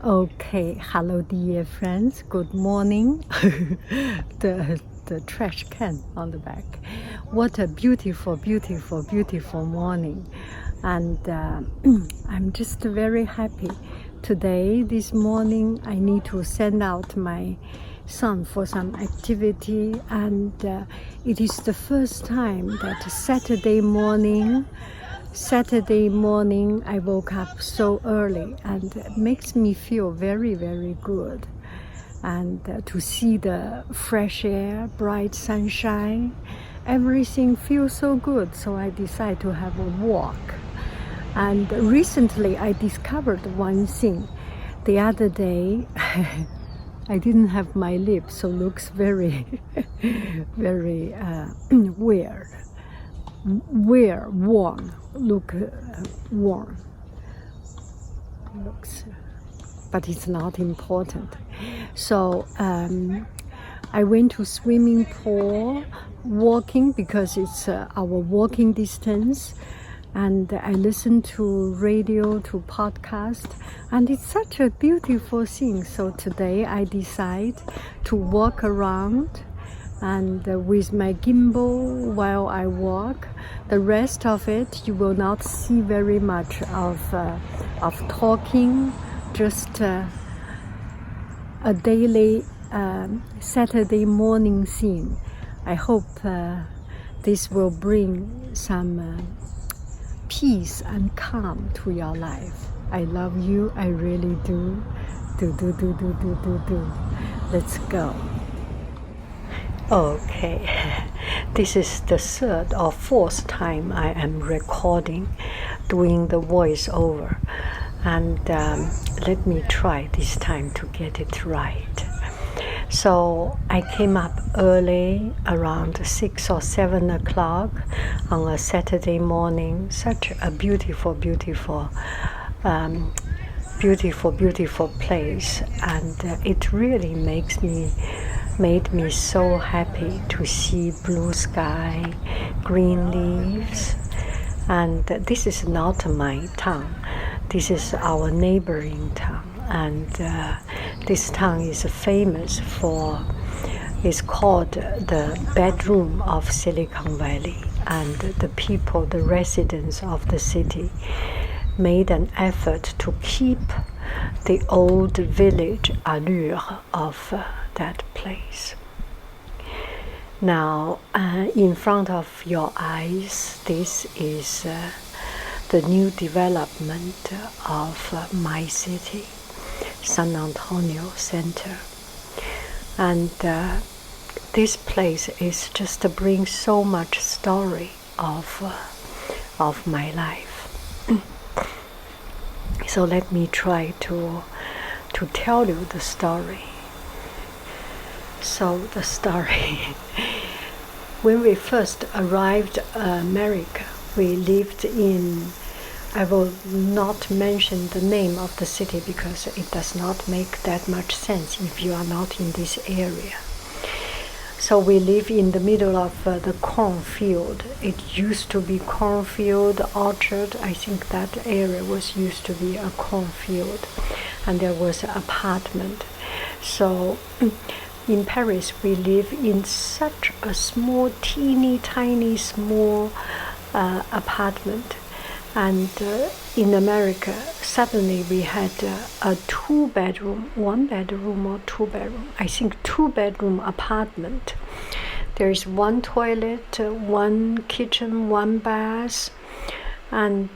Okay, hello dear friends, good morning. the trash can on the back. What a beautiful, beautiful, beautiful morning. And I'm just very happy. Today, this morning, I need to send out my son for some activity, and it is the first time that Saturday morning I woke up so early, and it makes me feel very, very good. And to see the fresh air, bright sunshine, everything feels so good. So I decided to have a walk. And recently I discovered one thing. The other day, I didn't have my lips, so looks very, very weird. Warm, look warm, looks, but it's not important. So I went to swimming pool, walking because it's our walking distance, and I listen to radio, to podcast, and it's such a beautiful thing. So today I decide to walk around and with my gimbal while I walk. The rest of it you will not see very much of talking, just a daily Saturday morning scene. I hope this will bring some peace and calm to your life. I love you, I really do. Do. Let's go. Okay, this is the third or fourth time I am recording, doing the voiceover, and let me try this time to get it right. So I came up early, around 6 or 7 o'clock on a Saturday morning. Such a beautiful place, and it really made me so happy to see blue sky, green leaves. And this is not my town, this is our neighboring town, and this town is famous for, it's called the bedroom of Silicon Valley, and the people, the residents of the city made an effort to keep the old village allure of that place. Now, in front of your eyes, this is the new development of my city, San Antonio Center. And this place is just to bring so much story of my life. So let me try to tell you the story. So the story, when we first arrived America, we lived in, I will not mention the name of the city because it does not make that much sense if you are not in this area. So we live in the middle of the cornfield. It used to be cornfield, orchard. I think that area was used to be a cornfield, and there was an apartment. So in Paris, we live in such a small, teeny tiny, small apartment. And in America, suddenly we had a 2-bedroom, 1-bedroom or 2-bedroom, I think 2-bedroom apartment. There is 1 toilet, 1 kitchen, 1 bath, and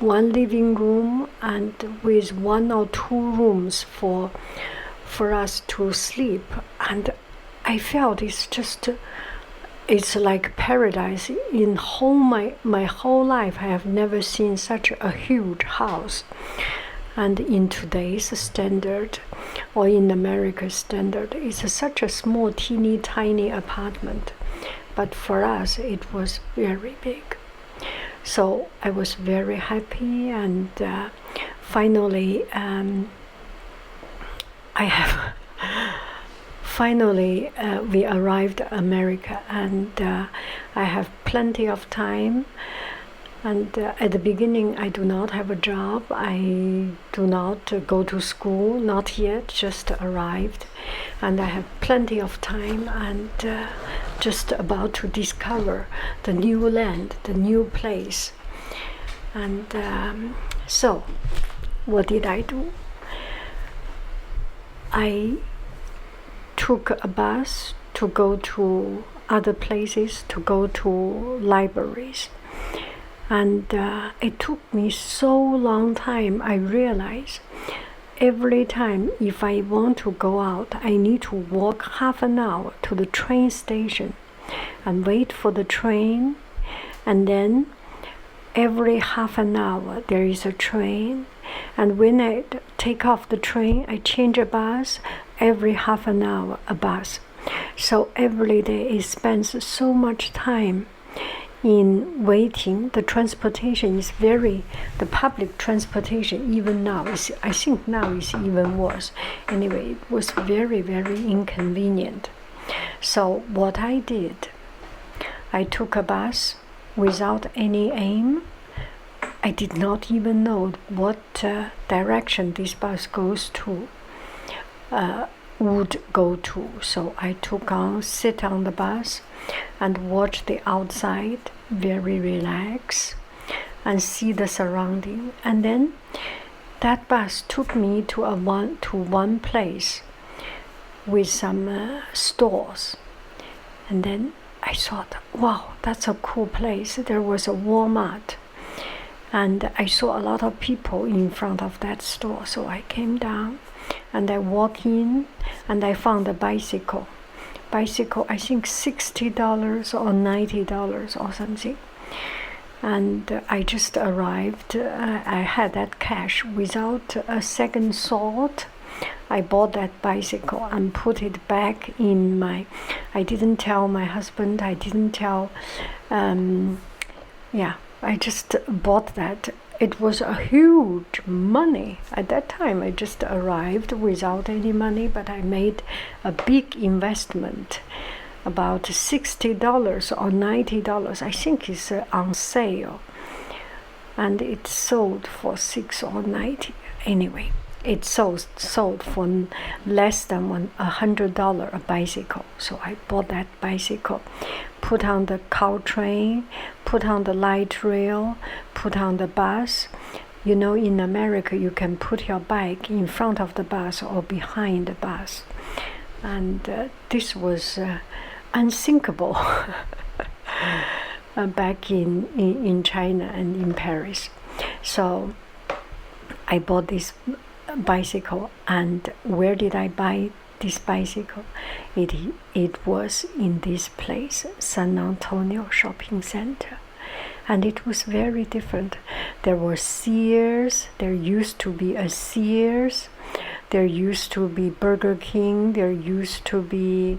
1 living room, and with 1 or 2 rooms for us to sleep. And I felt it's like paradise. In my whole life, I have never seen such a huge house. And in today's standard, or in America's standard, it's such a small, teeny tiny apartment. But for us, it was very big. So I was very happy, and finally, we arrived America, and I have plenty of time And at the beginning, I do not have a job. I do not go to school, not yet, just arrived. And I have plenty of time and just about to discover the new land, the new place. And so, what did I do? I took a bus to go to other places, to go to libraries. And it took me so long time, I realized every time if I want to go out, I need to walk half an hour to the train station and wait for the train. And then every half an hour there is a train. And when I take off the train, I change a bus. Every half an hour, a bus. So every day it spends so much time in waiting. The transportation is the public transportation even now is, I think now is even worse. Anyway, it was very, very inconvenient. So what I did, I took a bus without any aim. I did not even know what direction this bus goes to, would go to. So I sit on the bus and watch the outside, very relaxed, and see the surrounding. And then that bus took me to one place with some stores. And then I thought, wow, that's a cool place. There was a Walmart. And I saw a lot of people in front of that store. So I came down and I walked in and I found a bicycle. I think $60 or $90 or something. And I just arrived. I had that cash without a second thought. I bought that bicycle and put it back in I didn't tell my husband. I didn't tell, I just bought that. It was a huge money. At that time, I just arrived without any money, but I made a big investment, about $60 or $90. I think it's on sale. And it sold for $6 or $90. Anyway, it sold for less than $100 a bicycle. So I bought that bicycle, put on the cow train, put on the light rail, put on the bus. You know, in America, you can put your bike in front of the bus or behind the bus. And this was unthinkable back in China and in Paris. So I bought this bicycle. And where did I buy this bicycle? It was in this place, San Antonio Shopping Center. And it was very different. There were Sears. There used to be a Sears. There used to be Burger King. There used to be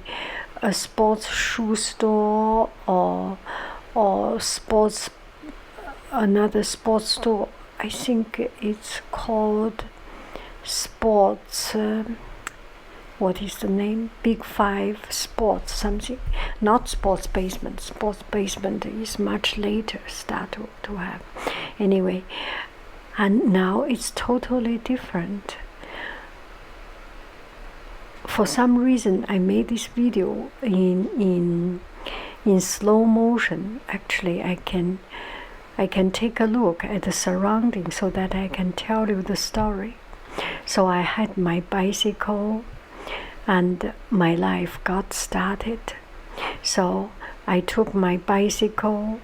a sports shoe store or another sports store. I think it's called Sports, what is the name? Big Five Sports something. Not Sports Basement. Sports Basement is much later start to have. Anyway, and now it's totally different. For some reason, I made this video in slow motion. Actually, I can take a look at the surroundings so that I can tell you the story. So I had my bicycle and my life got started. So I took my bicycle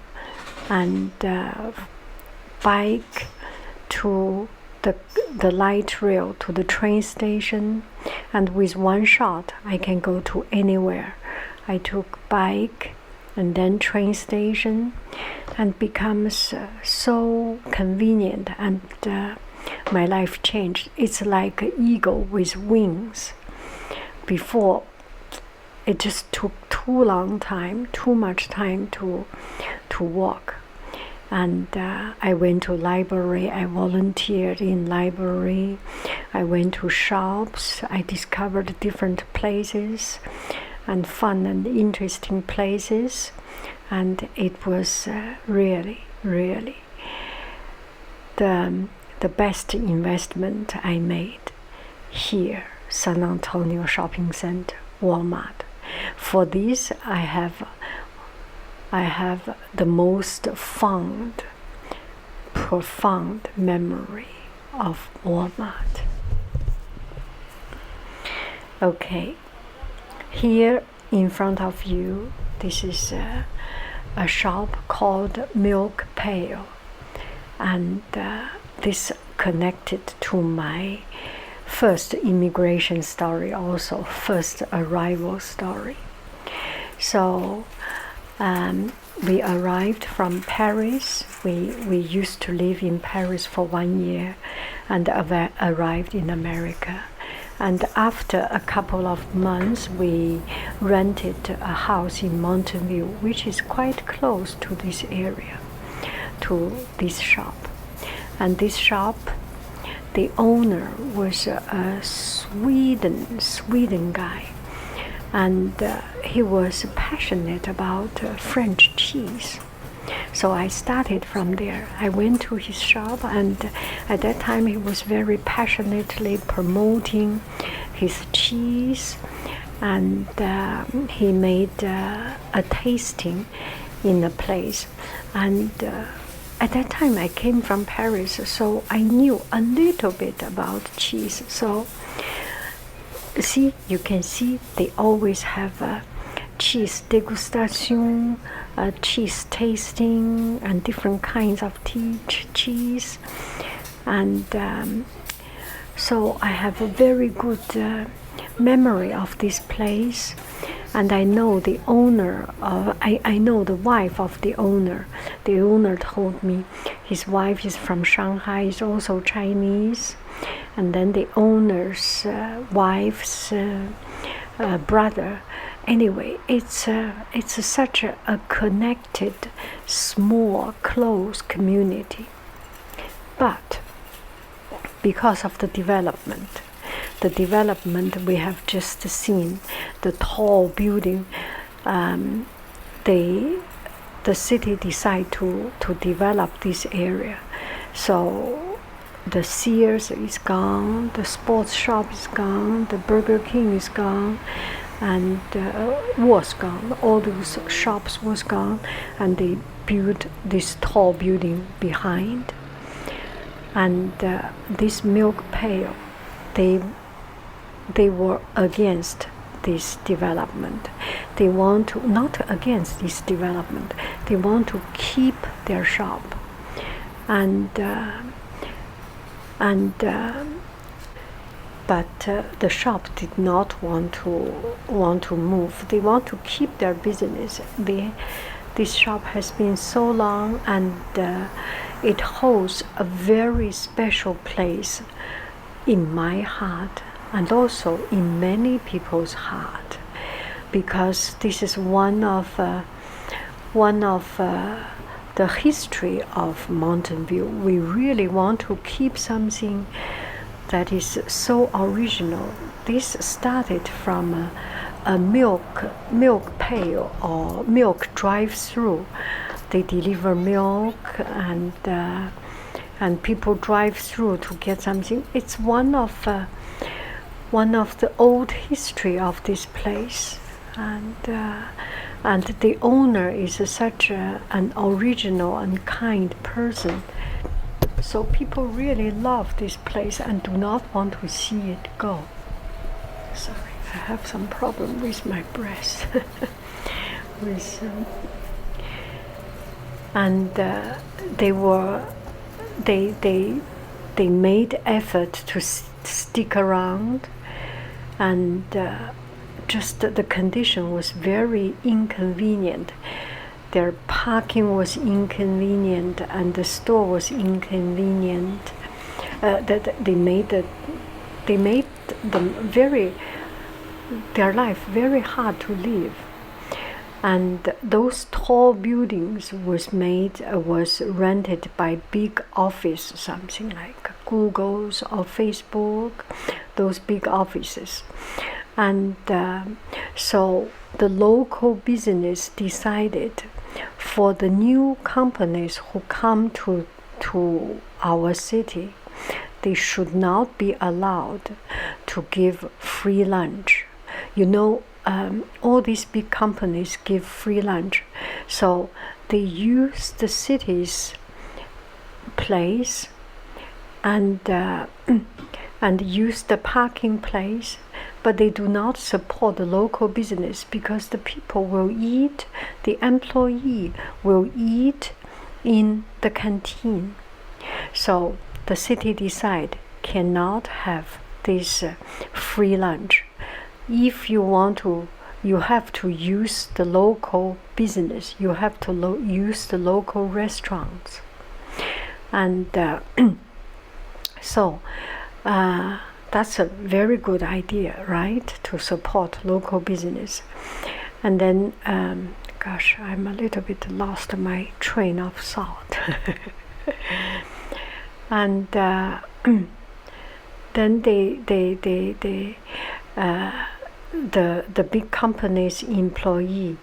and bike to the light rail to the train station, and with one shot I can go to anywhere. I took bike and then train station, and becomes so convenient, and my life changed. It's like an eagle with wings. Before, it just took too much time to walk. And I went to library, I volunteered in library, I went to shops, I discovered different places and fun and interesting places, and it was really, really the best investment I made here, San Antonio Shopping Center, Walmart. For this, I have the most profound memory of Walmart. Okay, here in front of you, this is a shop called Milk Pail, and this connected to my first immigration story, also first arrival story. So we arrived from Paris. We used to live in Paris for 1 year and arrived in America. And after a couple of months, we rented a house in Mountain View, which is quite close to this area, to this shop. And this shop, the owner was a Sweden guy, and he was passionate about French cheese. So I started from there. I went to his shop, and at that time he was very passionately promoting his cheese, and he made a tasting in a place. And at that time I came from Paris, so I knew a little bit about cheese. So see, you can see they always have a cheese degustation, cheese tasting, and different kinds of cheese. And so I have a very good memory of this place. And I know the owner, I know the wife of the owner. The owner told me his wife is from Shanghai, is also Chinese. And then the owner's wife's brother. Anyway, it's such a connected, small, close community. But because of the development we have just seen, the tall building, the city decided to develop this area. So the Sears is gone, the sports shop is gone, the Burger King is gone, and was gone. All those shops was gone, and they built this tall building behind. And this Milk Pail, they were against this development. They want to, not against this development, they want to keep their shop. But the shop did not want to move. They want to keep their business. This shop has been so long, and it holds a very special place in my heart, and also in many people's heart, because this is one of the history of Mountain View. We really want to keep something that is so original. This started from a milk pail or milk drive-through. They deliver milk, and people drive through to get something. It's one of the old history of this place, and the owner is such an original and kind person. So people really love this place and do not want to see it go. Sorry, I have some problem with my breath. They made effort to stick around, and just the condition was very inconvenient. Their parking was inconvenient, and the store was inconvenient. They made their life very hard to live. And those tall buildings was rented by big office, something like Google's or Facebook, those big offices. And so the local business decided for the new companies who come to our city, they should not be allowed to give free lunch. You know, all these big companies give free lunch, so they use the city's place and use the parking place, but they do not support the local business because the people will eat, the employee will eat in the canteen. So the city decide cannot have this free lunch. If you want to, you have to use the local business. You have to use the local restaurants. And so that's a very good idea, right? To support local business. And then, gosh, I'm a little bit lost my train of thought. And then the big company's employee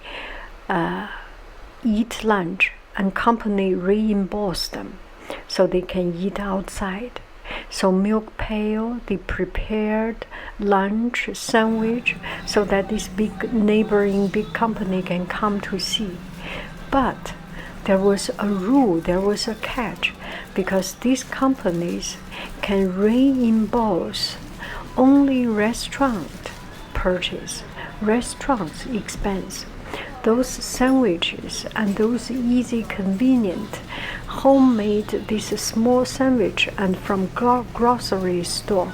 eat lunch, and company reimburse them so they can eat outside. So Milk Pail, they prepared lunch, sandwich, so that this big neighboring big company can come to see. But there was a rule, there was a catch, because these companies can reimburse only restaurant purchase, restaurant's expense. Those sandwiches and those easy, convenient, homemade this small sandwich and from grocery store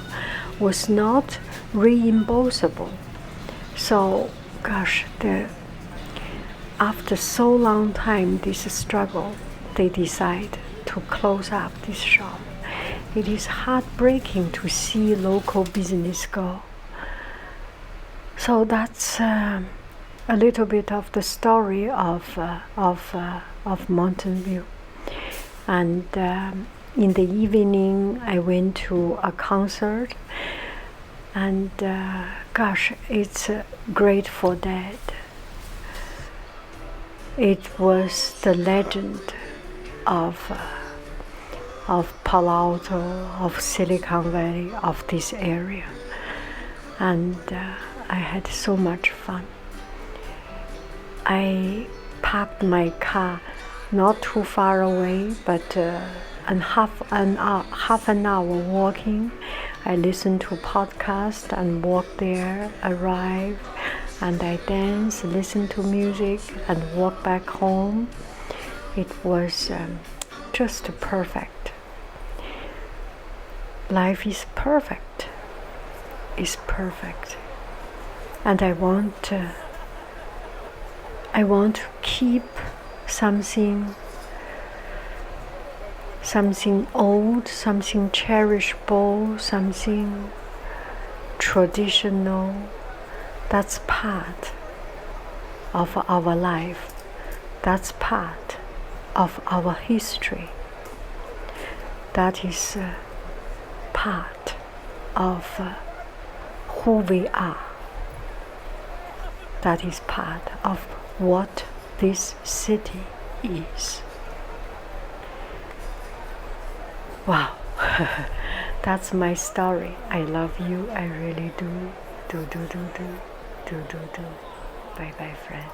was not reimbursable. So, gosh, after so long time, this struggle, they decide to close up this shop. It is heartbreaking to see local business go. So that's a little bit of the story of Mountain View. And in the evening, I went to a concert, and gosh, it's Grateful Dead. It was the legend of Palo Alto, of Silicon Valley, of this area, and I had so much fun. I parked my car not too far away, but half an hour walking. I listened to podcast and walk there, arrive, and I dance, listen to music, and walk back home. It was just perfect. Life is perfect. Is perfect, and I want to keep something old, something cherishable, something traditional. That's part of our life. That's part of our history. That is part of who we are. That is part of what this city is. Wow, that's my story. I love you. I really do. Do. Bye bye, friend.